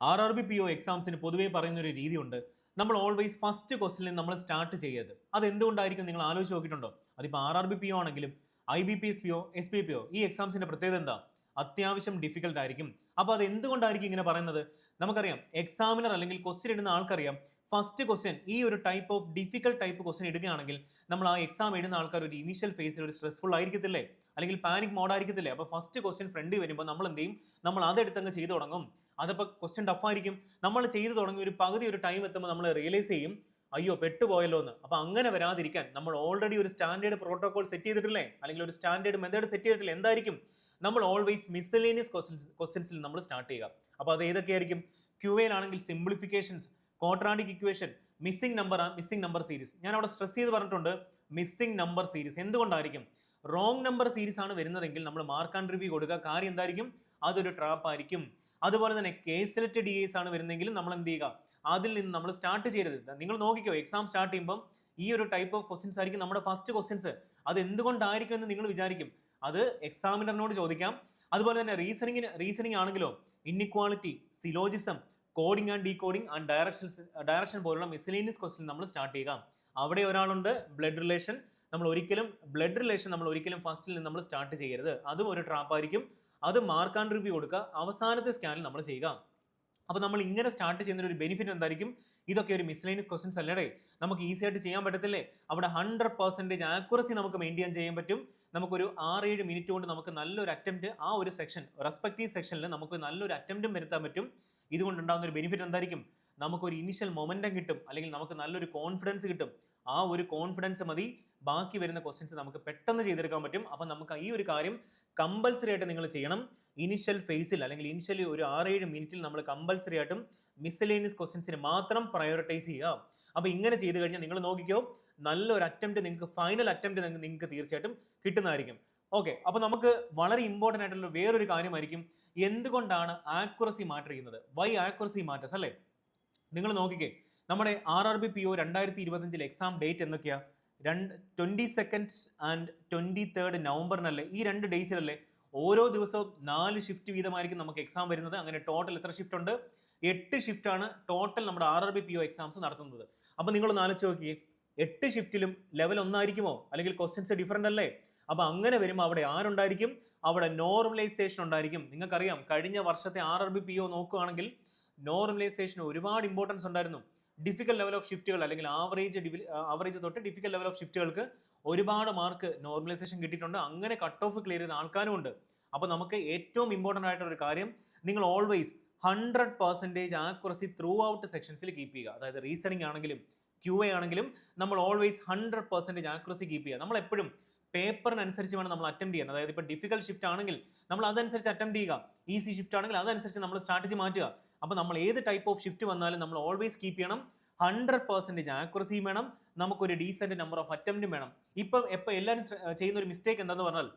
RRB PO എക്സാംസിന് പൊതുവേ പറയുന്ന ഒരു രീതിയുണ്ട്. നമ്മൾ ഓൾവേസ് ഫസ്റ്റ് ക്വസ്റ്റിനിൽ നമ്മൾ സ്റ്റാർട്ട് ചെയ്യരുത്. അത് എന്തുകൊണ്ടായിരിക്കും നിങ്ങൾ ആലോചിച്ച് നോക്കിയിട്ടുണ്ടോ? അതിപ്പോൾ RRB PO ആണെങ്കിലും IBPS PO, SPPO ഈ എക്സാംസിന്റെ പ്രത്യേകത എന്താ? അത്യാവശ്യം ഡിഫിക്കൽട്ട് ആയിരിക്കും. അപ്പോൾ അത് എന്തുകൊണ്ടായിരിക്കും ഇങ്ങനെ പറയുന്നത്? നമുക്കറിയാം എക്സാമിനർ അല്ലെങ്കിൽ ക്വസ്റ്റ്യൻ ഇടുന്ന ആൾക്കറിയാം ഫസ്റ്റ് ക്വസ്റ്റ്യൻ ഈ ഒരു type of difficult type question ഇടുകയാണെങ്കിൽ നമ്മൾ ആ എക്സാം എഴുതുന്ന ആൾക്കാർ ഒരു ഇനീഷ്യൽ ഫേസിൽ ഒരു സ്ട്രെസ്ഫുൾ ആയിരിക്കത്തില്ലേ, അല്ലെങ്കിൽ പാനിക് മോഡ് ആയിരിക്കത്തില്ലേ? അപ്പോൾ ഫസ്റ്റ് ക്വസ്റ്റ്യൻ ഫ്രണ്ടിൽ വരുമ്പോൾ നമ്മൾ എന്ത് ചെയ്യും? നമ്മൾ അതെടുത്തങ്ങ് ചെയ്തു തുടങ്ങും. അതപ്പോൾ ക്വസ്റ്റ്യൻ ടഫായിരിക്കും. നമ്മൾ ചെയ്തു തുടങ്ങി ഒരു പകുതി ഒരു ടൈം എത്തുമ്പോൾ നമ്മൾ റിയലൈസ് ചെയ്യും അയ്യോ പെട്ടുപോയല്ലോ എന്ന്. അപ്പോൾ അങ്ങനെ വരാതിരിക്കാൻ നമ്മൾ ഓൾറെഡി ഒരു സ്റ്റാൻഡേർഡ് പ്രോട്ടോകോൾ സെറ്റ് ചെയ്തിട്ടില്ലേ, അല്ലെങ്കിൽ ഒരു സ്റ്റാൻഡേർഡ് മെത്തേഡ് സെറ്റ് ചെയ്തിട്ടില്ലേ? എന്തായിരിക്കും? നമ്മൾ ഓൾവേസ് മിസ്സലേനിയസ് ക്വസ്റ്റ്യൻസിൽ നമ്മൾ സ്റ്റാർട്ട് ചെയ്യുക. അപ്പോൾ അത് ഏതൊക്കെയായിരിക്കും? ക്യൂഎയിലാണെങ്കിൽ simplifications, quadratic equation, missing number series. ഞാൻ അവിടെ സ്ട്രെസ് ചെയ്ത് പറഞ്ഞിട്ടുണ്ട് മിസ്സിംഗ് നമ്പർ സീരീസ്. എന്തുകൊണ്ടായിരിക്കും? റോങ് നമ്പർ സീരീസ് ആണ് വരുന്നതെങ്കിൽ നമ്മൾ മാർക്ക് ആൻഡ് റിവ്യൂ കൊടുക്കുക. കാര്യം എന്തായിരിക്കും? അതൊരു ട്രാപ്പ് ആയിരിക്കും. അതുപോലെ തന്നെ കേസ് സെലക്ട് DAs ആണ് വരുന്നതെങ്കിലും നമ്മൾ എന്ത് ചെയ്യുക? അതിൽ നിന്ന് നമ്മൾ സ്റ്റാർട്ട് ചെയ്യരുത്. നിങ്ങൾ നോക്കിക്കോ, എക്സാം സ്റ്റാർട്ട് ചെയ്യുമ്പോൾ ഈ ഒരു ടൈപ്പ് ഓഫ് ക്വസ്റ്റ്യൻസ് ആയിരിക്കും നമ്മുടെ ഫസ്റ്റ് ക്വസ്റ്റ്യൻസ്. അത് എന്തുകൊണ്ടായിരിക്കും എന്ന് നിങ്ങൾ വിചാരിക്കും. അത് എക്സാമിനറിനോട് ചോദിക്കാം. അതുപോലെ തന്നെ റീസണിങ് ആണെങ്കിലോ inequality, syllogism, coding and decoding and direction പോലുള്ള മിസ്സലേനിയസ് ക്വസ്റ്റ്യൻ നമ്മൾ സ്റ്റാർട്ട് ചെയ്യുക. അവിടെ ഒരാളുണ്ട് ബ്ലഡ് റിലേഷൻ. നമ്മൾ ഒരിക്കലും ഫസ്റ്റിൽ നിന്ന് നമ്മൾ സ്റ്റാർട്ട് ചെയ്യരുത്. അതും ഒരു ട്രാപ്പ് ആയിരിക്കും. അത് മാർക്ക് ആൻഡ് റിവ്യൂ കൊടുക്കുക. അവസാനത്തെ സ്കാനിൽ നമ്മൾ ചെയ്യുക. അപ്പോൾ നമ്മൾ ഇങ്ങനെ സ്റ്റാർട്ട് ചെയ്യുന്ന ഒരു ബെനിഫിറ്റ് എന്തായിരിക്കും? ഇതൊക്കെ ഒരു മിസ്ലേനിയസ് ക്വസ്റ്റ്യൻസ് അല്ലേ, നമുക്ക് ഈസി ആയിട്ട് ചെയ്യാൻ പറ്റത്തില്ലേ? അവിടെ 100% ആക്യുറസി നമുക്ക് മെയിൻറ്റെയിൻ ചെയ്യാൻ പറ്റും. നമുക്കൊരു 6-7 മിനിറ്റ് കൊണ്ട് നമുക്ക് നല്ലൊരു അറ്റംപ്റ്റ് ആ ഒരു സെക്ഷൻ റെസ്പെക്റ്റീവ് സെക്ഷനിൽ നമുക്ക് നല്ലൊരു അറ്റംപ്റ്റും വരുത്താൻ പറ്റും. ഇതുകൊണ്ടുണ്ടാകുന്ന ഒരു ബെനിഫിറ്റ് എന്തായിരിക്കും? നമുക്കൊരു ഇനിഷ്യൽ മൊമെന്റം കിട്ടും, അല്ലെങ്കിൽ നമുക്ക് നല്ലൊരു കോൺഫിഡൻസ് കിട്ടും. ആ ഒരു കോൺഫിഡൻസ് മതി ബാക്കി വരുന്ന ക്വസ്റ്റ്യൻസ് നമുക്ക് പെട്ടെന്ന് ചെയ്തെടുക്കാൻ പറ്റും. അപ്പം നമുക്ക് ഈ ഒരു കാര്യം കമ്പൽസറി ആയിട്ട് നിങ്ങൾ ചെയ്യണം. ഇനിഷ്യൽ ഫേസിൽ അല്ലെങ്കിൽ ഇനിഷ്യലി ഒരു 6-7 മിനിറ്റിൽ നമ്മൾ കമ്പൽസറി ആയിട്ടും മിസ്സലേനിയസ് ക്വസ്റ്റ്യൻസിന് മാത്രം പ്രയോറിറ്റൈസ് ചെയ്യുക. അപ്പോൾ ഇങ്ങനെ ചെയ്ത് കഴിഞ്ഞാൽ നിങ്ങൾ നോക്കിക്കോ, നല്ലൊരു അറ്റംപ്റ്റ് നിങ്ങൾക്ക്, ഫൈനൽ അറ്റംപ്റ്റ് നിങ്ങൾക്ക് തീർച്ചയായിട്ടും കിട്ടുന്നതായിരിക്കും. ഓക്കെ, അപ്പോൾ നമുക്ക് വളരെ ഇമ്പോർട്ടൻ്റ് ആയിട്ടുള്ള വേറൊരു കാര്യമായിരിക്കും എന്തുകൊണ്ടാണ് ആക്യുറസി മാറ്റർ ചെയ്യുന്നത്? വൈ ആക്യുറസി മാറ്റേഴ്സ് അല്ലേ? നിങ്ങൾ നോക്കിക്കേ, നമ്മുടെ RRB PO 2025 എക്സാം ഡേറ്റ് എന്തൊക്കെയാ? 22 ആൻഡ് 23 നവംബറിനല്ലേ? ഈ 2 ഡേയ്സിലല്ലേ? ഓരോ ദിവസവും 4 ഷിഫ്റ്റ് വീതമായിരിക്കും നമുക്ക് എക്സാം വരുന്നത്. അങ്ങനെ ടോട്ടൽ എത്ര ഷിഫ്റ്റ് ഉണ്ട്? 8 ഷിഫ്റ്റാണ് ടോട്ടൽ നമ്മുടെ RRB PO എക്സാംസ് നടത്തുന്നത്. അപ്പോൾ നിങ്ങളൊന്ന് ആലോചിച്ച് നോക്കിയേ, 8 ഷിഫ്റ്റിലും ലെവൽ ഒന്നായിരിക്കുമോ? അല്ലെങ്കിൽ ക്വസ്റ്റ്യൻസ് ഡിഫറൻ്റ് അല്ലേ? അപ്പോൾ അങ്ങനെ വരുമ്പോൾ അവിടെ ആരുണ്ടായിരിക്കും? അവിടെ നോർമലൈസേഷൻ ഉണ്ടായിരിക്കും. നിങ്ങൾക്കറിയാം കഴിഞ്ഞ വർഷത്തെ RRB PO നോക്കുകയാണെങ്കിൽ നോർമലൈസേഷന് ഒരുപാട് ഇമ്പോർട്ടൻസ് ഉണ്ടായിരുന്നു. ഡിഫിക്കൽട്ട് ലെവൽ ഓഫ് ഷിഫ്റ്റുകൾ അല്ലെങ്കിൽ ആവറേജ് തൊട്ട് ഡിഫിക്കൽട്ട് ലെവൽ ഓഫ് ഷിഫ്റ്റുകൾക്ക് ഒരുപാട് മാർക്ക് നോർമലൈസേഷൻ കിട്ടിയിട്ടുണ്ട്. അങ്ങനെ കട്ട് ഓഫ് ക്ലിയർ ചെയ്ത ആൾക്കാരും ഉണ്ട്. അപ്പോൾ നമുക്ക് ഏറ്റവും ഇമ്പോർട്ടൻ്റ് ആയിട്ടുള്ള ഒരു കാര്യം, നിങ്ങൾ ഓൾവേസ് 100% ആക്യുറസി ത്രൂ ഔട്ട് സെക്ഷൻസിൽ കീപ്പ് ചെയ്യുക. അതായത് റീസണിങ് ആണെങ്കിലും QA ആണെങ്കിലും നമ്മൾ ഓൾവേസ് 100% ആക്യുറസി കീപ്പ് ചെയ്യുക. നമ്മൾ എപ്പോഴും പേപ്പറിനനുസരിച്ച് വേണം നമ്മൾ അറ്റംപ്റ്റ് ചെയ്യാൻ. അതായത് ഇപ്പോൾ ഡിഫിക്കൽട്ട് ഷിഫ്റ്റ് ആണെങ്കിൽ നമ്മൾ അതനുസരിച്ച് അറ്റംപ്റ്റ് ചെയ്യുക. ഈസി ഷിഫ്റ്റ് ആണെങ്കിൽ അതനുസരിച്ച് നമ്മൾ സ്ട്രാറ്റജി മാറ്റുക. അപ്പോൾ നമ്മൾ ഏത് ടൈപ്പ് ഓഫ് ഷിഫ്റ്റ് വന്നാലും നമ്മൾ ഓൾവേസ് കീപ്പ് ചെയ്യണം 100% ആക്യുറസിയും വേണം, നമുക്കൊരു ഡീസെന്റ് നമ്പർ ഓഫ് അറ്റംപ്റ്റും വേണം. ഇപ്പം എല്ലാവരും ചെയ്യുന്ന ഒരു മിസ്റ്റേക്ക് എന്താണെന്ന് പറഞ്ഞാൽ,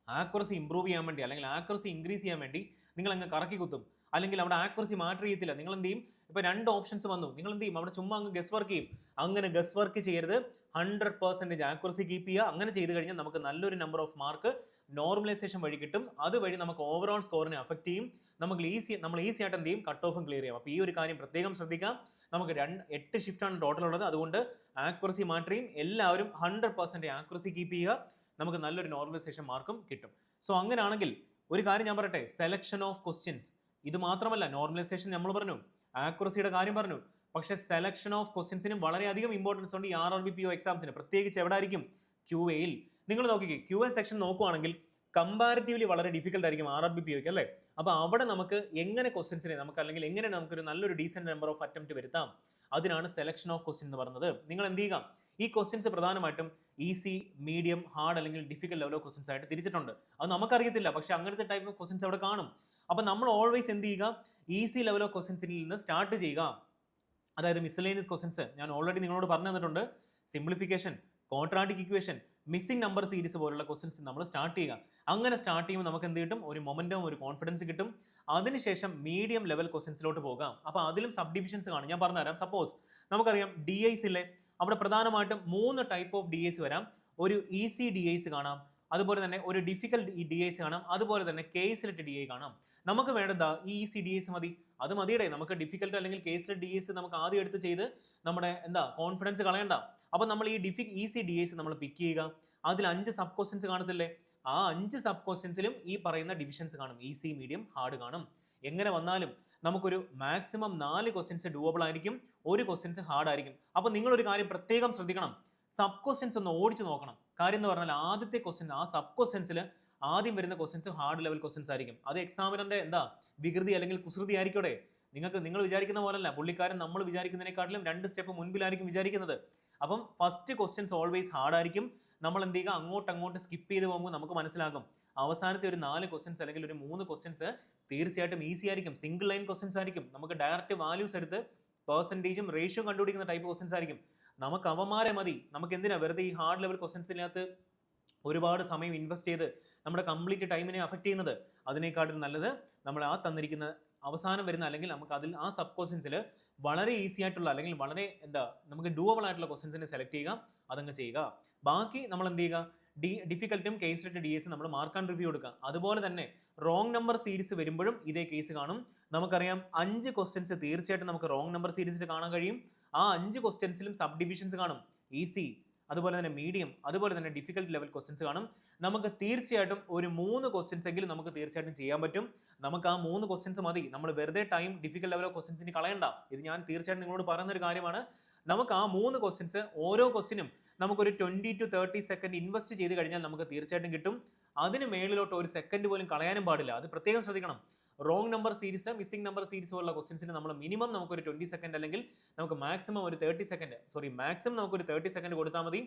ആക്യുറസി ഇംപ്രൂവ് ചെയ്യാൻ വേണ്ടി അല്ലെങ്കിൽ ആക്യുറസി ഇൻക്രീസ് ചെയ്യാൻ വേണ്ടി നിങ്ങൾ അങ്ങ് കറക്കി കുത്തും, അല്ലെങ്കിൽ അവിടെ ആക്യുറസി മാറ്റർ ചെയ്യത്തില്ല. നിങ്ങൾ എന്ത് ചെയ്യും? ഇപ്പോൾ 2 ഓപ്ഷൻസ് വന്നു, നിങ്ങൾ എന്ത് ചെയ്യും? അവിടെ ചുമ്മാ അങ്ങ് ഗസ് വർക്ക് ചെയ്യും. അങ്ങനെ ഗസ് വർക്ക് ചെയ്യരുത്. 100% ആക്യുറസി കീപ്പ് ചെയ്യുക. അങ്ങനെ ചെയ്ത് കഴിഞ്ഞാൽ നമുക്ക് നല്ലൊരു നമ്പർ ഓഫ് മാർക്ക് നോർമലൈസേഷൻ വഴി കിട്ടും. അതുവഴി നമുക്ക് ഓവറോൾ സ്കോറിനെ അഫക്റ്റ് ചെയ്യും. നമ്മൾ ഈസി ആയിട്ട് എന്ത് ചെയ്യും? കട്ട് ഓഫും ക്ലിയർ ചെയ്യും. അപ്പോൾ ഈ ഒരു കാര്യം പ്രത്യേകം ശ്രദ്ധിക്കാം. നമുക്ക് 8 ഷിഫ്റ്റാണ് ടോട്ടൽ ഉള്ളത്. അതുകൊണ്ട് ആക്യുറസി മാറ്റർ ചെയ്യും. എല്ലാവരും 100% ആക്യുറസി കീപ്പ് ചെയ്യുക. നമുക്ക് നല്ലൊരു നോർമലൈസേഷൻ മാർക്കും കിട്ടും. സോ അങ്ങനെയാണെങ്കിൽ ഒരു കാര്യം ഞാൻ പറയട്ടെ, സെലക്ഷൻ ഓഫ് ക്വസ്റ്റ്യൻസ് ഇത് മാത്രമല്ല, നോർമലൈസേഷൻ നമ്മൾ പറഞ്ഞു, ആക്യുറസിയുടെ കാര്യം പറഞ്ഞു, പക്ഷേ സെലക്ഷൻ ഓഫ് ക്വസ്റ്റ്യൻസിനും വളരെയധികം ഇമ്പോർട്ടൻസ് ഉണ്ട് ഈ RRB PO എക്സാംസിന്. പ്രത്യേകിച്ച് എവിടെ ആയിരിക്കും? QAയിൽ. നിങ്ങൾ നോക്കിക്കേ, QA സെക്ഷൻ നോക്കുവാണെങ്കിൽ കമ്പാരിറ്റീവ്ലി വളരെ ഡിഫിക്കൽട്ട് ആയിരിക്കും RRB POയ്ക്ക് അല്ലേ? അപ്പോൾ അവിടെ നമുക്ക് എങ്ങനെ ക്വസ്റ്റ്യൻസിനെ അല്ലെങ്കിൽ എങ്ങനെ നമുക്കൊരു നല്ലൊരു ഡീസെന്റ് നമ്പർ ഓഫ് അറ്റംപ്റ്റ് വരുത്താം, അതിനാണ് സെലക്ഷൻ ഓഫ് ക്വസ്റ്റ്യൻ എന്ന് പറയുന്നത്. നിങ്ങൾ എന്ത് ചെയ്യുക? ഈ ക്വസ്റ്റ്യൻസ് പ്രധാനമായിട്ടും ഈസി, മീഡിയം, ഹാർഡ് അല്ലെങ്കിൽ ഡിഫിക്കൽട്ട് ലെവൽ ഓഫ് ക്വസ്റ്റ്യൻസ് ആയിട്ട് തിരിച്ചിട്ടുണ്ട്. അത് നമുക്കറിയത്തില്ല, പക്ഷേ അങ്ങനത്തെ ടൈപ്പ് ഓഫ് ക്വസ്റ്റ്യൻസ് അവിടെ കാണും. അപ്പോൾ നമ്മൾ ഓൾവേസ് എന്ത് ചെയ്യുക? ഈസി ലെവൽ ഓഫ് ക്വസ്റ്റ്യൻസിൽ നിന്ന് സ്റ്റാർട്ട് ചെയ്യുക. അതായത് മിസ്സലേനിയസ് ക്വസ്റ്റ്യൻസ് ഞാൻ ഓൾറെഡി നിങ്ങളോട് പറഞ്ഞു തന്നിട്ടുണ്ട്. Simplification, quadratic equation, missing number series പോലുള്ള ക്വസ്റ്റ്യൻസ് നമ്മൾ സ്റ്റാർട്ട് ചെയ്യുക. അങ്ങനെ സ്റ്റാർട്ട് ചെയ്യുമ്പോൾ നമുക്ക് എന്ത് കിട്ടും? ഒരു മൊമെന്റം, ഒരു കോൺഫിഡൻസ് കിട്ടും. അതിനുശേഷം മീഡിയം ലെവൽ ക്വസ്റ്റ്യൻസിലോട്ട് പോകാം. അപ്പോൾ അതിലും സബ് ഡിവിഷൻസ് കാണും. ഞാൻ പറഞ്ഞുതരാം. സപ്പോസ് നമുക്കറിയാം DIs ഇല്ലേ, അവിടെ പ്രധാനമായിട്ടും 3 ടൈപ്പ് ഓഫ് DIs വരാം. ഒരു ഈസി DIs കാണാം, അതുപോലെ തന്നെ ഒരു ഡിഫിക്കൽട്ട് DIs കാണാം, അതുപോലെ തന്നെ കേസ് സെലക്ട് DI കാണാം. നമുക്ക് വേണ്ടതാ ഈ ECDS മതി. അത് മതിയുടെ, നമുക്ക് ഡിഫിക്കൽട്ട് അല്ലെങ്കിൽ കേസ് DS നമുക്ക് ആദ്യം എടുത്ത് ചെയ്ത് നമ്മുടെ കോൺഫിഡൻസ് കളയണ്ട. അപ്പൊ നമ്മൾ ഈ ECDS നമ്മൾ പിക്ക് ചെയ്യുക. അതിൽ 5 സബ് ക്വസ്റ്റ്യൻസ് കാണത്തില്ലേ? ആ 5 സബ് ക്വസ്റ്റ്യൻസിലും ഈ പറയുന്ന ഡിവിഷൻസ് കാണും. ഈസി, മീഡിയം, ഹാർഡ് കാണും. എങ്ങനെ വന്നാലും നമുക്കൊരു മാക്സിമം 4 ക്വസ്റ്റ്യൻസ് ഡൂവബിൾ ആയിരിക്കും, ഒരു ക്വസ്റ്റ്യൻസ് ഹാർഡ് ആയിരിക്കും. അപ്പൊ നിങ്ങളൊരു കാര്യം പ്രത്യേകം ശ്രദ്ധിക്കണം, സബ് ക്വസ്റ്റ്യൻസ് ഒന്ന് ഓടിച്ചു നോക്കണം. കാര്യം എന്ന് പറഞ്ഞാൽ ആദ്യത്തെ ക്വസ്റ്റ്യൻ, ആ സബ് ക്വസ്റ്റ്യൻസിൽ ആദ്യം വരുന്ന ക്വസ്റ്റ്യൻസ് ഹാർഡ് ലെവൽ ക്വസ്റ്റ്യൻസ് ആയിരിക്കും. അത് എക്സാമിനറിന്റെ വികൃതി അല്ലെങ്കിൽ കുസൃതി ആയിരിക്കോടെ. നിങ്ങൾ വിചാരിക്കുന്ന പോലല്ല, പുള്ളിക്കാരൻ നമ്മൾ വിചാരിക്കുന്നതിനെക്കാട്ടിലും 2 സ്റ്റെപ്പ് മുൻപിലായിരിക്കും വിചാരിക്കുന്നത്. അപ്പം ഫസ്റ്റ് ക്വസ്റ്റ്യൻസ് ഓൾവേസ് ഹാർഡ് ആയിരിക്കും. നമ്മൾ എന്ത് ചെയ്യുക, അങ്ങോട്ട് സ്കിപ്പ് ചെയ്ത് പോകുമ്പോൾ നമുക്ക് മനസ്സിലാകും അവസാനത്തെ ഒരു 4 ക്വസ്റ്റ്യൻസ് അല്ലെങ്കിൽ ഒരു 3 ക്വസ്റ്റ്യൻസ് തീർച്ചയായിട്ടും ഈസി ആയിരിക്കും. സിംഗിൾ ലൈൻ ക്വസ്റ്റ്യൻസ് ആയിരിക്കും. നമുക്ക് ഡയറക്റ്റ് വാല്യൂസ് എടുത്ത് പെർസെൻറ്റേജും റേഷ്യോ കണ്ടുപിടിക്കുന്ന ടൈപ്പ് ക്വസ്റ്റ്യൻസ് ആയിരിക്കും. നമുക്ക് അവന്മാരെ മതി. നമുക്ക് എന്തിനാ വെറുതെ ഈ ഹാർഡ് ലെവൽ ക്വസ്റ്റ്യൻസിനകത്ത് ഒരുപാട് സമയം ഇൻവെസ്റ്റ് ചെയ്ത് നമ്മുടെ കംപ്ലീറ്റ് ടൈമിനെ അഫക്ട് ചെയ്യുന്നത്? അതിനേക്കാളും നല്ലത് നമ്മൾ ആ തന്നിരിക്കുന്ന അവസാനം വരുന്ന അല്ലെങ്കിൽ നമുക്ക് അതിൽ ആ സബ് ക്വസ്റ്റ്യൻസിൽ വളരെ ഈസി ആയിട്ടുള്ള അല്ലെങ്കിൽ വളരെ നമുക്ക് ഡൂവബിൾ ആയിട്ടുള്ള ക്വസ്റ്റ്യൻസിനെ സെലക്ട് ചെയ്യുക, അതങ്ങ് ചെയ്യുക. ബാക്കി നമ്മൾ എന്ത് ചെയ്യുക, ഡിഫിക്കൽട്ടും കേസ് റെറ്റ് DS നമ്മൾ മാർക്ക് ആൻഡ് റിവ്യൂ എടുക്കുക. അതുപോലെ തന്നെ റോങ് നമ്പർ സീരീസ് വരുമ്പോഴും ഇതേ കേസ് കാണും. നമുക്കറിയാം 5 ക്വസ്റ്റ്യൻസ് തീർച്ചയായിട്ടും നമുക്ക് റോങ് നമ്പർ സീരീസിൽ കാണാൻ കഴിയും. ആ 5 ക്വസ്റ്റ്യൻസിലും സബ് ഡിവിഷൻസ് കാണും. ഈസി, അതുപോലെ തന്നെ മീഡിയം, അതുപോലെ തന്നെ ഡിഫിക്കൽട്ട് ലെവൽ ക്വസ്റ്റ്യൻസ് കാണും. നമുക്ക് തീർച്ചയായിട്ടും ഒരു 3 ക്വസ്റ്റ്യൻസ് എങ്കിലും നമുക്ക് തീർച്ചയായിട്ടും ചെയ്യാൻ പറ്റും. നമുക്ക് ആ 3 ക്വസ്റ്റ്യൻസ് മതി. നമ്മൾ വെറുതെ ടൈം ഡിഫിക്കൽട്ട് ലെവൽ ക്വസ്റ്റ്യൻസിന് കളയണ്ട. ഇത് ഞാൻ തീർച്ചയായിട്ടും നിങ്ങളോട് പറയുന്ന ഒരു കാര്യമാണ്. നമുക്ക് ആ 3 ക്വസ്റ്റ്യൻസ് ഓരോ ക്വസ്റ്റ്യനും നമുക്കൊരു 20 to 30 സെക്കൻഡ് ഇൻവെസ്റ്റ് ചെയ്ത് കഴിഞ്ഞാൽ നമുക്ക് തീർച്ചയായിട്ടും കിട്ടും. അതിന് മേളിലോട്ട് ഒരു സെക്കൻഡ് പോലും കളയാനും പാടില്ല. അത് പ്രത്യേകം ശ്രദ്ധിക്കണം. Wrong number series, missing number series പോലുള്ള ക്വസ്റ്റ്യൻസിന് നമ്മൾ മിനിമം നമുക്കൊരു 20 സെക്കൻഡ് അല്ലെങ്കിൽ നമുക്ക് മാക്സിമം ഒരു 30 സെക്കൻഡ് മാക്സിമം നമുക്കൊരു 30 സെക്കൻഡ് കൊടുത്താൽ മതി.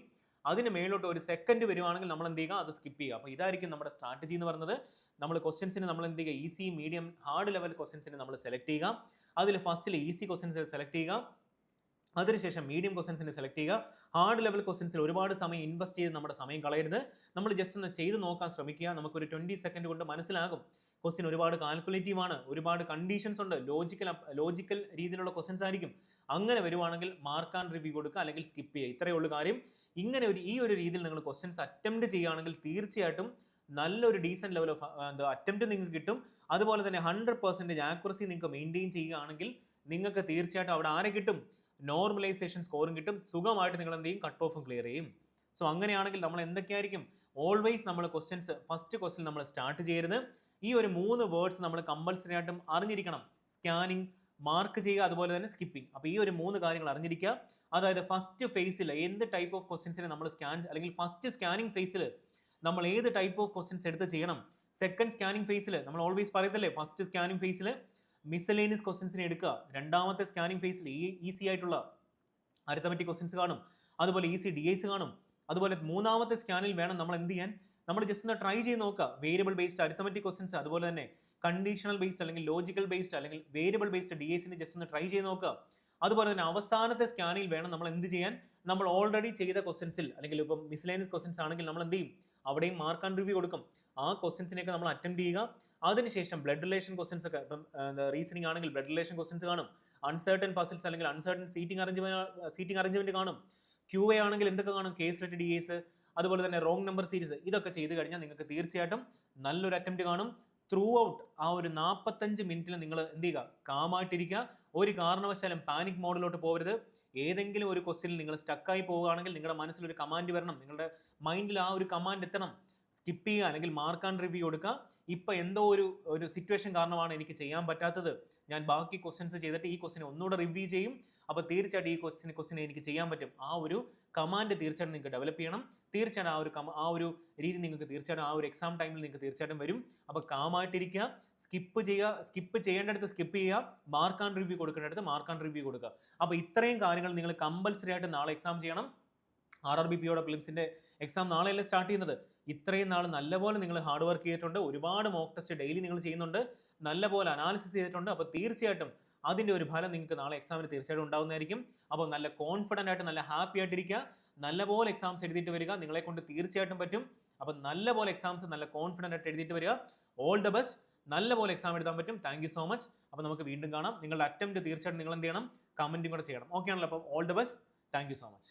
അതിന് മേലോട്ട് ഒരു സെക്കൻഡ് വരുവാണെങ്കിൽ നമ്മൾ എന്ത് ചെയ്യുക, അത് സ്കിപ്പ് ചെയ്യുക. അപ്പോൾ ഇതായിരിക്കും നമ്മുടെ സ്ട്രാറ്റജി എന്ന് പറയുന്നത്. നമ്മൾ ക്വസ്റ്റ്യൻസിന് നമ്മൾ എന്ത് ചെയ്യുക, ഈസി, മീഡിയം, ഹാർഡ് ലെവൽ ക്വസ്റ്റ്യൻസിന് നമ്മൾ സെലക്ട് ചെയ്യുക. അതിൽ ഫസ്റ്റിൽ ഈസി ക്വസ്റ്റ്യൻസ് സെലക്ട് ചെയ്യുക, അതിനുശേഷം മീഡിയം ക്വസ്റ്റ്യൻസിനെ സെലക്ട് ചെയ്യുക. ഹാർഡ് ലെവൽ ക്വസ്റ്റ്യൻസിൽ ഒരുപാട് സമയം ഇൻവെസ്റ്റ് ചെയ്ത് നമ്മുടെ സമയം കളയരുത്. നമ്മൾ ജസ്റ്റ് ഒന്ന് ചെയ്ത് നോക്കാൻ ശ്രമിക്കുക. നമുക്കൊരു 20 സെക്കൻഡ് കൊണ്ട് മനസ്സിലാകും. ക്വസ്റ്റ്യൻ ഒരുപാട് കാൽക്കുലേറ്റീവ് ആണ്, ഒരുപാട് കണ്ടീഷൻസ് ഉണ്ട്, ലോജിക്കൽ രീതിയിലുള്ള ക്വസ്റ്റ്യൻസ് ആയിരിക്കും. അങ്ങനെ വരുവാണെങ്കിൽ മാർക്ക് ആൻഡ് റിവ്യൂ കൊടുക്കുക അല്ലെങ്കിൽ സ്കിപ്പ് ചെയ്യുക. ഇത്രയേ ഉള്ളൂ കാര്യം. ഇങ്ങനെ ഈ ഒരു രീതിയിൽ നിങ്ങൾ ക്വസ്റ്റ്യൻസ് അറ്റംപ്റ്റ് ചെയ്യുകയാണെങ്കിൽ തീർച്ചയായിട്ടും നല്ലൊരു ഡീസൻറ്റ് ലെവൽ ഓഫ് അറ്റംപ്റ്റ് നിങ്ങൾക്ക് കിട്ടും. അതുപോലെ തന്നെ 100% ആക്യുറസി നിങ്ങൾക്ക് മെയിൻറ്റെയിൻ ചെയ്യുകയാണെങ്കിൽ നിങ്ങൾക്ക് തീർച്ചയായിട്ടും അവിടെ ആരെ കിട്ടും, നോർമലൈസേഷൻ സ്കോറും കിട്ടും. സുഖമായിട്ട് നിങ്ങൾ എന്ത് ചെയ്യും, കട്ട് ഓഫും ക്ലിയർ ചെയ്യും. സോ അങ്ങനെയാണെങ്കിൽ നമ്മൾ എന്തൊക്കെയായിരിക്കും, ഓൾവേസ് നമ്മൾ ക്വസ്റ്റ്യൻസ് ഫസ്റ്റ് ക്വസ്റ്റ്യൻ നമ്മൾ സ്റ്റാർട്ട് ചെയ്യരുത്. ഈ ഒരു 3 വേർഡ്സ് നമ്മൾ കമ്പൽസറി ആയിട്ടും അറിഞ്ഞിരിക്കണം. സ്കാനിങ്, മാർക്ക് ചെയ്യുക, അതുപോലെ തന്നെ സ്കിപ്പിംഗ്. അപ്പോൾ ഈ ഒരു 3 കാര്യങ്ങൾ അറിഞ്ഞിരിക്കുക. അതായത് ഫസ്റ്റ് ഫേസിൽ എന്ത് ടൈപ്പ് ഓഫ് ക്വസ്റ്റ്യൻസിനെ നമ്മൾ അല്ലെങ്കിൽ ഫസ്റ്റ് സ്കാനിങ് ഫേസിൽ നമ്മൾ ഏത് ടൈപ്പ് ഓഫ് ക്വസ്റ്റ്യൻസ് എടുത്ത് ചെയ്യണം. സെക്കൻഡ് സ്കാനിങ് ഫേസിൽ നമ്മൾ ഓൾവേസ് പറയത്തില്ലേ, ഫസ്റ്റ് സ്കാനിങ് ഫേസിൽ മിസ്സലേനിയസ് ക്വസ്റ്റ്യൻസിനെ എടുക്കുക. രണ്ടാമത്തെ സ്കാനിങ് ഫേസിൽ ഈസി ആയിട്ടുള്ള അരിത്തമെറ്റിക് ക്വസ്റ്റ്യൻസ് കാണും, അതുപോലെ ഈസി DS കാണും. അതുപോലെ മൂന്നാമത്തെ സ്കാനിൽ വേണം നമ്മൾ എന്ത് ചെയ്യാൻ, നമ്മൾ ജസ്റ്റ് ഒന്ന് ട്രൈ ചെയ്ത് നോക്കുക. വേരിയബിൾ ബേസ്ഡ് അരിത്തമെറ്റിക് ക്വസ്റ്റ്യൻസ്, അതുപോലെ തന്നെ കണ്ടീഷണൽ ബേസ്ഡ് അല്ലെങ്കിൽ ലോജിക്കൽ ബേസ്ഡ് അല്ലെങ്കിൽ വേരിയബിൾ ബേസ്ഡ് DSനെ ജസ്റ്റ് ഒന്ന് ട്രൈ ചെയ്ത് നോക്കുക. അതുപോലെ തന്നെ അവസാനത്തെ സ്കാനിൽ വേണം നമ്മൾ എന്ത് ചെയ്യാൻ, നമ്മൾ ഓൾറെഡി ചെയ്ത ക്വസ്റ്റ്യൻസിൽ അല്ലെങ്കിൽ ഇപ്പം മിസ്ലേനിയസ് ക്വസ്റ്റ്യൻസ് ആണെങ്കിൽ നമ്മൾ എന്ത് ചെയ്യും, അവിടെയും മാർക്ക് ആൻഡ് റിവ്യൂ കൊടുക്കും. ആ ക്വസ്റ്റ്യൻസിനെയൊക്കെ നമ്മൾ അറ്റംപ്റ്റ് ചെയ്യുക. അതിനുശേഷം ബ്ലഡ് റിലേഷൻ ക്വസ്റ്റ്യൻസ് ഒക്കെ, ഇപ്പം റീസണിംഗ് ആണെങ്കിൽ ബ്ലഡ് റിലേഷൻ ക്വസ്റ്റ്യൻസ് കാണും. അൺസർട്ടൺ പസിൽസ് അല്ലെങ്കിൽ അൺസർട്ടൺ സീറ്റിംഗ് അറേഞ്ച്മെന്റ് കാണും. QA ആണെങ്കിൽ എന്തൊക്കെ കാണും, കേസ് റെറ്റ് DS, അതുപോലെ തന്നെ റോങ് നമ്പർ സീരീസ്. ഇതൊക്കെ ചെയ്ത് കഴിഞ്ഞാൽ നിങ്ങൾക്ക് തീർച്ചയായിട്ടും നല്ലൊരു അറ്റംപ്റ്റ് കാണും. ത്രൂ ഔട്ട് ആ ഒരു 45 മിനിറ്റിൽ നിങ്ങൾ എന്ത് ചെയ്യുക, കാമായിട്ടിരിക്കുക. ഒരു കാരണവശാലും പാനിക് മോഡിലോട്ട് പോകരുത്. ഏതെങ്കിലും ഒരു ക്വസ്റ്റ്യനിൽ നിങ്ങൾ സ്റ്റക്കായി പോവുകയാണെങ്കിൽ നിങ്ങളുടെ മനസ്സിൽ ഒരു കമാൻഡ് വരണം, നിങ്ങളുടെ മൈൻഡിൽ ആ ഒരു കമാൻഡ് എത്തണം. സ്കിപ്പ് ചെയ്യുക അല്ലെങ്കിൽ മാർക്ക് ആൻഡ് റിവ്യൂ കൊടുക്കുക. ഇപ്പം എന്തോ ഒരു സിറ്റുവേഷൻ കാരണമാണ് എനിക്ക് ചെയ്യാൻ പറ്റാത്തത്, ഞാൻ ബാക്കി ക്വസ്റ്റ്യൻസ് ചെയ്തിട്ട് ഈ ക്വസ്റ്റ്യൻ ഒന്നുകൂടെ റിവ്യൂ ചെയ്യും, അപ്പോൾ തീർച്ചയായിട്ടും ഈ ക്വസ്റ്റ്യൻ എനിക്ക് ചെയ്യാൻ പറ്റും. ആ ഒരു കമാൻഡ് തീർച്ചയായിട്ടും നിങ്ങൾക്ക് ഡെവലപ്പ് ചെയ്യണം. തീർച്ചയായിട്ടും ആ ഒരു രീതി നിങ്ങൾക്ക് തീർച്ചയായിട്ടും ആ ഒരു എക്സാം ടൈമിൽ നിങ്ങൾക്ക് തീർച്ചയായിട്ടും വരും. അപ്പോൾ കാമായിട്ടിരിക്കുക, സ്കിപ്പ് ചെയ്യേണ്ടടുത്ത് സ്കിപ്പ് ചെയ്യുക, മാർക്ക് ആൻഡ് റിവ്യൂ കൊടുക്കേണ്ടടുത്ത് മാർക്ക് ആൻഡ് റിവ്യൂ കൊടുക്കുക. അപ്പോൾ ഇത്രയും കാര്യങ്ങൾ നിങ്ങൾ കമ്പൽസറി ആയിട്ട് നാളെ എക്സാം ചെയ്യണം. RRBPയുടെ പ്രിലിംസിന്റെ എക്സാം നാളെയല്ലേ സ്റ്റാർട്ട് ചെയ്യുന്നത്. ഇത്രയും നാൾ നല്ലപോലെ നിങ്ങൾ ഹാർഡ് വർക്ക് ചെയ്തിട്ടുണ്ട്, ഒരുപാട് മോക്ക് ടെസ്റ്റ് ഡെയിലി നിങ്ങൾ ചെയ്യുന്നുണ്ട്, നല്ലപോലെ അനാലിസിസ് ചെയ്തിട്ടുണ്ട്. അപ്പോൾ തീർച്ചയായിട്ടും അതിൻ്റെ ഒരു ഫലം നിങ്ങൾക്ക് നാളെ എക്സാമിന് തീർച്ചയായിട്ടും ഉണ്ടാകുന്നതായിരിക്കും. അപ്പോൾ നല്ല കോൺഫിഡൻ്റ് ആയിട്ട് നല്ല ഹാപ്പി ആയിട്ടിരിക്കുക, നല്ലപോലെ എക്സാംസ് എഴുതിയിട്ട് വരിക. നിങ്ങളെ കൊണ്ട് തീർച്ചയായിട്ടും പറ്റും. അപ്പോൾ നല്ലപോലെ എക്സാംസ് നല്ല കോൺഫിഡൻ്റ് ആയിട്ട് എഴുതിയിട്ട് വരിക. All the best. നല്ലപോലെ എക്സാം എഴുതാൻ പറ്റും. Thank you so much. അപ്പോൾ നമുക്ക് വീണ്ടും കാണാം. നിങ്ങളുടെ അറ്റംപ്റ്റ് തീർച്ചയായിട്ടും നിങ്ങൾ എന്ത് ചെയ്യണം, കമൻറ്റും കൂടെ ചെയ്യണം. ഓക്കെ ആണല്ലോ. അപ്പോൾ all the best. Thank you so much.